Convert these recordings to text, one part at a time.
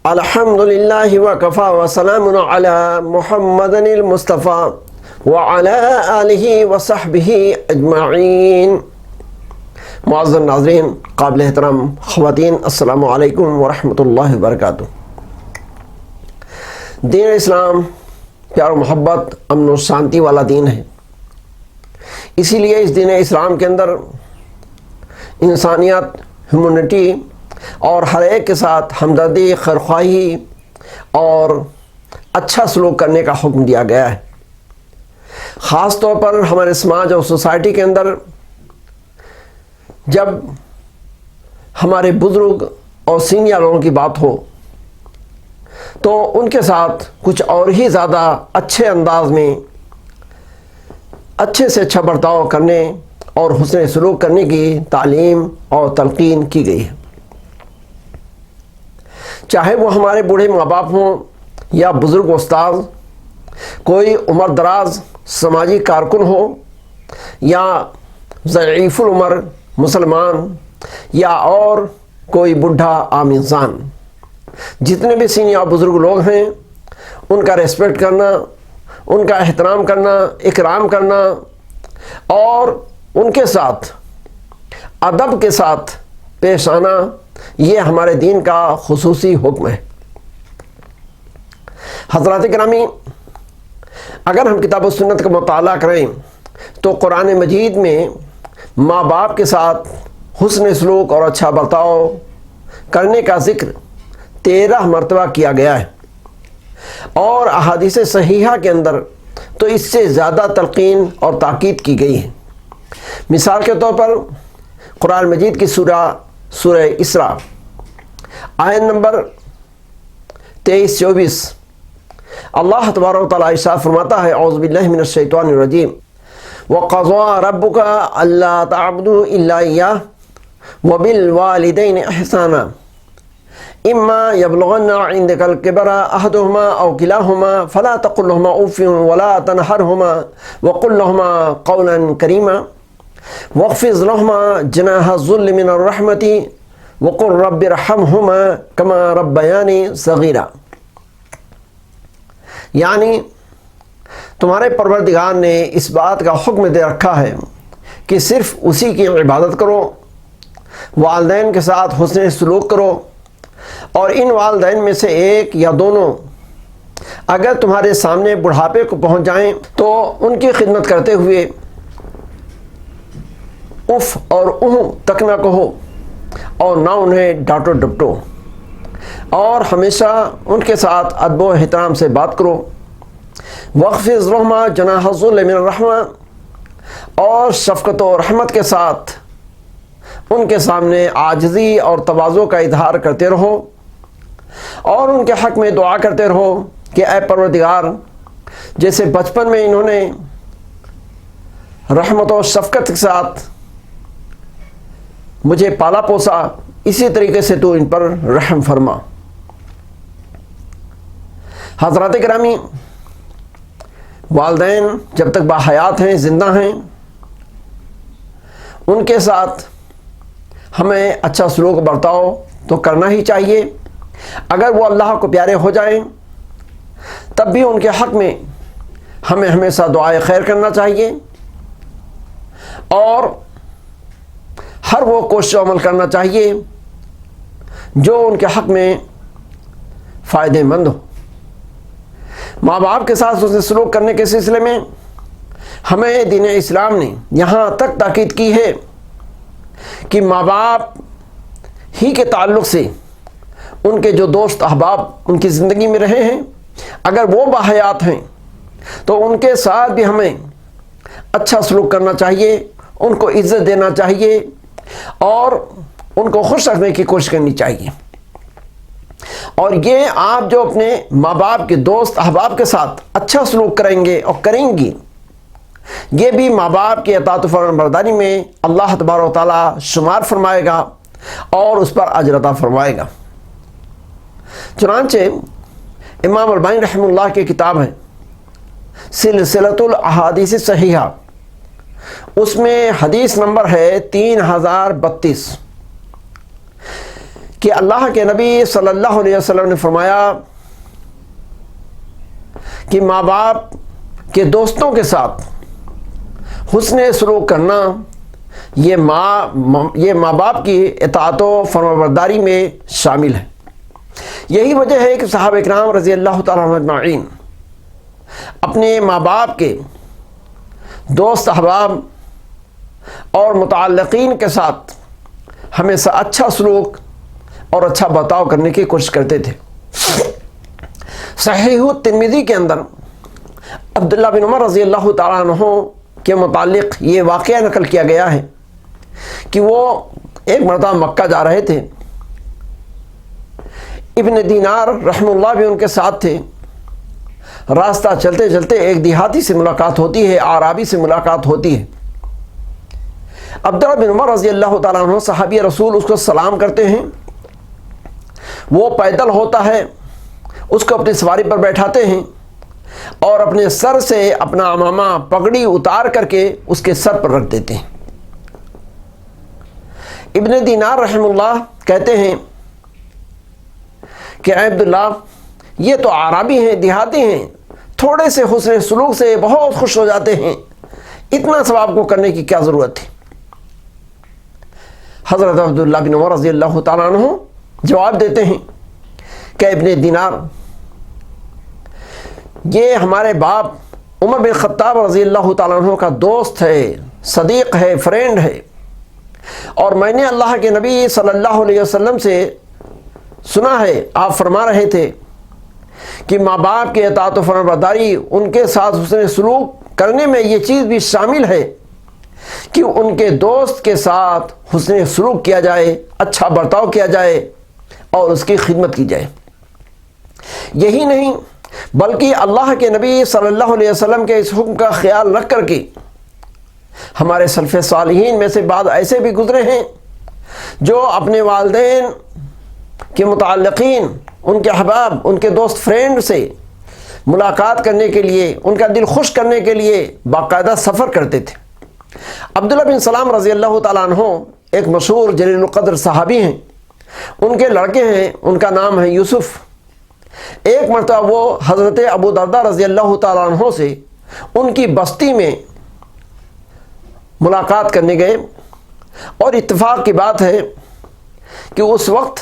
الحمدللہ وکفا وسلام علی محمد المصطفى وعلی آلہ وصحبہ اجمعین۔ معزز ناظرین، قابل احترام خواتین، السلام علیکم ورحمۃ اللہ وبرکاتہ۔ دین اسلام پیار و محبت، امن و شانتی والا دین ہے، اسی لیے اس دین اسلام کے اندر انسانیت، ہیومنٹی اور ہر ایک کے ساتھ ہمدردی، خیرخواہی اور اچھا سلوک کرنے کا حکم دیا گیا ہے۔ خاص طور پر ہمارے سماج اور سوسائٹی کے اندر جب ہمارے بزرگ اور سینئر لوگوں کی بات ہو تو ان کے ساتھ کچھ اور ہی زیادہ اچھے انداز میں اچھے سے اچھا برتاؤ کرنے اور حسن سلوک کرنے کی تعلیم اور تلقین کی گئی ہے۔ چاہے وہ ہمارے بوڑھے ماں باپ ہوں یا بزرگ استاد، کوئی عمر دراز سماجی کارکن ہو یا ضعیف العمر مسلمان یا اور کوئی بوڑھا عام انسان، جتنے بھی سینئر بزرگ لوگ ہیں ان کا ریسپیکٹ کرنا، ان کا احترام کرنا، اکرام کرنا اور ان کے ساتھ ادب کے ساتھ پیش آنا، یہ ہمارے دین کا خصوصی حکم ہے۔ حضرات گرامی، اگر ہم کتاب و سنت کا مطالعہ کریں تو قرآن مجید میں ماں باپ کے ساتھ حسن سلوک اور اچھا برتاؤ کرنے کا ذکر 13 مرتبہ کیا گیا ہے، اور احادیث صحیحہ کے اندر تو اس سے زیادہ تلقین اور تاکید کی گئی ہے۔ مثال کے طور پر قرآن مجید کی سورہ اسراء آیت نمبر 23-24، اللہ تبارک و تعالیٰ ارشاد فرماتا ہے، اعوذ باللہ من الشیطان الرجیم، وَقَضَىٰ رَبُّكَ أَلَّا تَعْبُدُوا إِلَّا إِيَّاهُ وَبِالْوَالِدَيْنِ إِحْسَانًا إِمَّا يَبْلُغَنَّ عِندَكَ الْكِبَرَ أَحَدُهُمَا أَوْ كِلَاهُمَا فَلَا تَقُل لَّهُمَا أُفٍّ وَلَا تَنْهَرْهُمَا وَقُل لَّهُمَا قَوْلًا كَرِيمًا وَاخْفِضْ لَهُمَا جَنَاحَ الذُّلِّ مِنَ الرَّحْمَةِ وَقُل رَّبِّ ارْحَمْهُمَا كَمَا رَبَّيَانِي صَغِيرًا۔ یعنی تمہارے پروردگار نے اس بات کا حکم دے رکھا ہے کہ صرف اسی کی عبادت کرو، والدین کے ساتھ حسن سلوک کرو، اور ان والدین میں سے ایک یا دونوں اگر تمہارے سامنے بڑھاپے کو پہنچ جائیں تو ان کی خدمت کرتے ہوئے اف اور تک نہ کہو، اور نہ انہیں ڈانٹو ڈپٹو، اور ہمیشہ ان کے ساتھ ادب و احترام سے بات کرو۔ وَاخْفِضْ لَهُمَا جَنَاحَ الذُّلِّ مِنَ الرَّحْمَةِ، اور شفقت و رحمت کے ساتھ ان کے سامنے عاجزی اور تواضع کا اظہار کرتے رہو، اور ان کے حق میں دعا کرتے رہو کہ اے پروردگار، جیسے بچپن میں انہوں نے رحمت و شفقت کے ساتھ مجھے پالا پوسا، اسی طریقے سے تو ان پر رحم فرما۔ حضرات گرامی، والدین جب تک باحیات ہیں، زندہ ہیں، ان کے ساتھ ہمیں اچھا سلوک برتاؤ تو کرنا ہی چاہیے۔ اگر وہ اللہ کو پیارے ہو جائیں تب بھی ان کے حق میں ہمیں ہمیشہ دعائے خیر کرنا چاہیے، اور ہر وہ کوشش و عمل کرنا چاہیے جو ان کے حق میں فائدہ مند ہو۔ ماں باپ کے ساتھ حسن سلوک کرنے کے سلسلے میں ہمیں دین اسلام نے یہاں تک تاکید کی ہے کہ ماں باپ ہی کے تعلق سے ان کے جو دوست احباب ان کی زندگی میں رہے ہیں، اگر وہ باحیات ہیں تو ان کے ساتھ بھی ہمیں اچھا سلوک کرنا چاہیے، ان کو عزت دینا چاہیے اور ان کو خوش رکھنے کی کوشش کرنی چاہیے۔ اور یہ آپ جو اپنے ماں باپ کے دوست احباب کے ساتھ اچھا سلوک کریں گے اور کریں گی، یہ بھی ماں باپ کی اطاعت و فرمانبرداری میں اللہ تبارک و تعالیٰ شمار فرمائے گا اور اس پر اجر عطا فرمائے گا۔ چنانچہ امام البانی رحمہ اللہ کی کتاب ہے سلسلۃ الاحادیث صحیحہ، اس میں حدیث نمبر ہے 3032 کہ اللہ کے نبی صلی اللہ علیہ وسلم نے فرمایا کہ ماں باپ کے دوستوں کے ساتھ حسن سلوک کرنا یہ ماں باپ کی اطاعت و فرمانبرداری میں شامل ہے۔ یہی وجہ ہے کہ صحابہ اکرام رضی اللہ تعالیٰ عنہم اجمعین اپنے ماں باپ کے دوست احباب اور متعلقین کے ساتھ ہمیشہ اچھا سلوک اور اچھا برتاؤ کرنے کی کوشش کرتے تھے۔ صحیح ترمذی کے اندر عبداللہ بن عمر رضی اللہ تعالیٰ عنہ کے متعلق یہ واقعہ نقل کیا گیا ہے کہ وہ ایک مرتبہ مکہ جا رہے تھے، ابن دینار رحمہ اللہ بھی ان کے ساتھ تھے۔ راستہ چلتے چلتے ایک دیہاتی سے ملاقات ہوتی ہے، اعرابی سے ملاقات ہوتی ہے۔ عبداللہ بن عمر رضی اللہ تعالیٰ عنہ صحابی رسول اس کو سلام کرتے ہیں، وہ پیدل ہوتا ہے، اس کو اپنی سواری پر بیٹھاتے ہیں اور اپنے سر سے اپنا عمامہ پگڑی اتار کر کے اس کے سر پر رکھ دیتے ہیں۔ ابن دینار رحمہ اللہ کہتے ہیں کہ اے عبداللہ، یہ تو اعرابی ہیں، دیہاتی ہیں، تھوڑے سے حسن سلوک سے بہت خوش ہو جاتے ہیں، اتنا ثواب کو کرنے کی کیا ضرورت تھی؟ حضرت عبداللہ بن عمر رضی اللہ تعالیٰ عنہ جواب دیتے ہیں کہ ابن دینار، یہ ہمارے باپ عمر بن خطاب رضی اللہ تعالیٰ عنہ کا دوست ہے، صدیق ہے، فرینڈ ہے، اور میں نے اللہ کے نبی صلی اللہ علیہ وسلم سے سنا ہے، آپ فرما رہے تھے کہ ماں باپ کے اطاعت و فرمانبرداری، ان کے ساتھ حسن سلوک کرنے میں یہ چیز بھی شامل ہے کہ ان کے دوست کے ساتھ حسن سلوک کیا جائے، اچھا برتاؤ کیا جائے اور اس کی خدمت کی جائے۔ یہی نہیں بلکہ اللہ کے نبی صلی اللہ علیہ وسلم کے اس حکم کا خیال رکھ کر کے ہمارے سلف صالحین میں سے بعض ایسے بھی گزرے ہیں جو اپنے والدین کے متعلقین، ان کے احباب، ان کے دوست فرینڈ سے ملاقات کرنے کے لیے، ان کا دل خوش کرنے کے لیے باقاعدہ سفر کرتے تھے۔ عبداللہ بن سلام رضی اللہ تعالیٰ عنہ ایک مشہور جلیل القدر صحابی ہیں، ان کے لڑکے ہیں، ان کا نام ہے یوسف۔ ایک مرتبہ وہ حضرت ابو درداء رضی اللہ تعالیٰ عنہ سے ان کی بستی میں ملاقات کرنے گئے، اور اتفاق کی بات ہے کہ اس وقت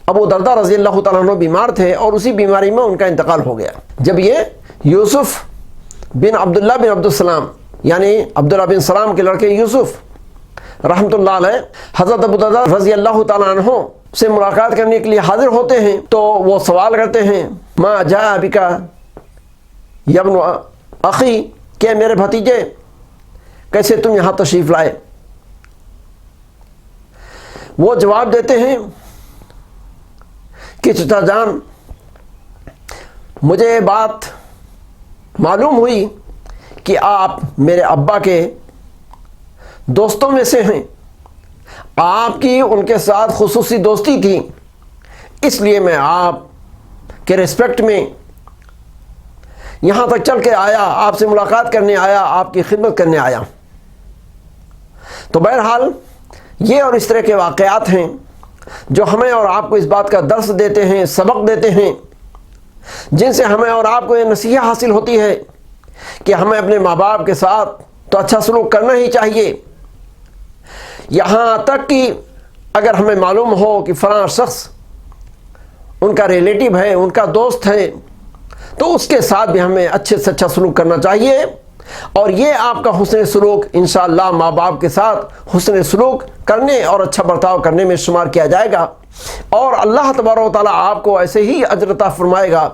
ابو درداء رضی اللہ تعالیٰ عنہ بیمار تھے اور اسی بیماری میں ان کا انتقال ہو گیا۔ جب یہ یوسف بن عبداللہ بن عبدالسلام، یعنی عبداللہ بن سلام کے لڑکے یوسف رحمۃ اللہ علیہ، حضرت ابو درداء رضی اللہ تعالیٰ عنہ سے ملاقات کرنے کے لیے حاضر ہوتے ہیں تو وہ سوال کرتے ہیں، ما جاء بکا یا ابن اخی، کہ میرے بھتیجے کیسے تم یہاں تشریف لائے؟ وہ جواب دیتے ہیں کہ چچا جان، مجھے بات معلوم ہوئی کہ آپ میرے ابا کے دوستوں میں سے ہیں، آپ کی ان کے ساتھ خصوصی دوستی تھی، اس لیے میں آپ کے ریسپیکٹ میں یہاں تک چل کے آیا، آپ سے ملاقات کرنے آیا، آپ کی خدمت کرنے آیا۔ تو بہرحال یہ اور اس طرح کے واقعات ہیں جو ہمیں اور آپ کو اس بات کا درس دیتے ہیں، سبق دیتے ہیں، جن سے ہمیں اور آپ کو یہ نصیحت حاصل ہوتی ہے کہ ہمیں اپنے ماں باپ کے ساتھ تو اچھا سلوک کرنا ہی چاہیے، یہاں تک کہ اگر ہمیں معلوم ہو کہ فلاں شخص ان کا ریلیٹیو ہے، ان کا دوست ہے، تو اس کے ساتھ بھی ہمیں اچھے سے اچھا سلوک کرنا چاہیے، اور یہ آپ کا حسن سلوک انشاءاللہ ماں باپ کے ساتھ حسن سلوک کرنے اور اچھا برتاؤ کرنے میں شمار کیا جائے گا، اور اللہ تبارک و تعالیٰ آپ کو ایسے ہی اجر عطا فرمائے گا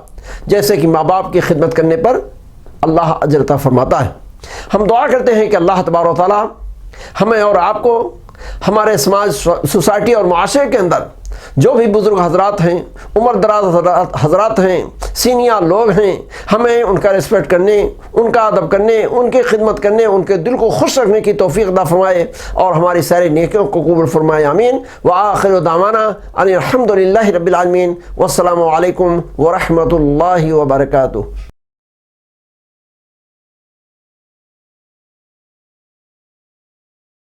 جیسے کہ ماں باپ کی خدمت کرنے پر اللہ اجر عطا فرماتا ہے۔ ہم دعا کرتے ہیں کہ اللہ تبارک و تعالیٰ ہمیں اور آپ کو ہمارے سماج، سوسائٹی اور معاشرے کے اندر جو بھی بزرگ حضرات ہیں، عمر دراز حضرات ہیں، سینئر لوگ ہیں، ہمیں ان کا ریسپیکٹ کرنے، ان کا ادب کرنے، ان کی خدمت کرنے، ان کے دل کو خوش رکھنے کی توفیق عطا فرمائے اور ہماری ساری نیکیوں کو قبول فرمائے، آمین۔ وآخر دعوانا ان الحمد للہ رب العالمین، والسلام علیکم ورحمۃ اللہ وبرکاتہ۔